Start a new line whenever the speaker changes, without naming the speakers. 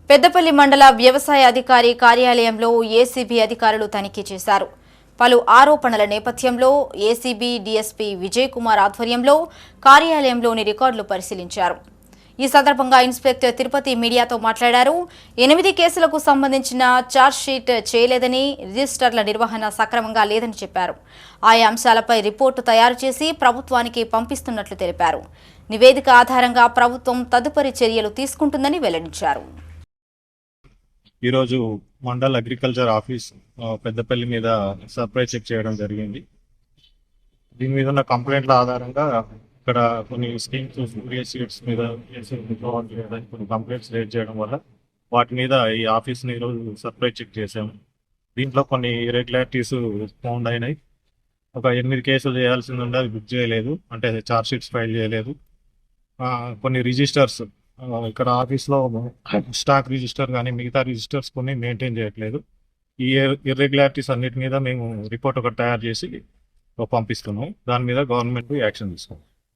పెద్దపల్లి మండల వ్యవసాయ అధికారి కార్యాలయంలో ఏసీబీ అధికారులు తనిఖీ చేశారు. పలు ఆరోపణల నేపథ్యంలో ఏసీబీ డీఎస్పీ విజయ్ కుమార్ ఆధ్వర్యంలో కార్యాలయంలోని రికార్డులు పరిశీలించారు. ఈ సందర్భంగా ఇన్స్పెక్టర్ తిరుపతి మీడియాతో మాట్లాడారు. 8 కేసులకు సంబంధించిన ఛార్జ్షీట్ చేయలేదని, రిజిస్టర్ల నిర్వహణ సక్రమంగా లేదని చెప్పారు. ఆయా అంశాలపై రిపోర్టు తయారు చేసి ప్రభుత్వానికి పంపిస్తున్నట్లు తెలిపారు. నివేదిక ఆధారంగా ప్రభుత్వం తదుపరి చర్యలు తీసుకుంటుందని వెల్లడించారు.
ఈరోజు మండల్ అగ్రికల్చర్ ఆఫీస్ పెద్దపల్లి మీద సర్ప్రైజ్ చెక్ చేయడం జరిగింది. దీని మీద ఉన్న కంప్లైంట్ల ఆధారంగా ఇక్కడ కొన్ని స్కీమ్స్ మీద కొన్ని కంప్లైంట్స్ రేజ్ చేయడం వల్ల వాటి మీద ఈ ఆఫీస్ని ఈరోజు సర్ప్రైజ్ చెక్ చేసాము. దీంట్లో కొన్ని ఇర్రెగ్యులారిటీస్ ఫౌండ్ అయినాయి. ఒక 8 కేసులు చేయాల్సింది ఉండే, అది బుక్ చేయలేదు, అంటే ఛార్జ్ షీట్స్ ఫైల్ చేయలేదు. కొన్ని రిజిస్టర్స్ ఇక్కడ ఆఫీస్లో స్టాక్ రిజిస్టర్ కానీ మిగతా రిజిస్టర్స్ కొన్ని మెయింటైన్ చేయట్లేదు. ఈ ఇర్రెగ్యులారిటీస్ అన్నిటి మీద మేము రిపోర్ట్ ఒకటి తయారు చేసి పంపిస్తున్నాం. దాని మీద గవర్నమెంట్ యాక్షన్ తీసుకుంటాం.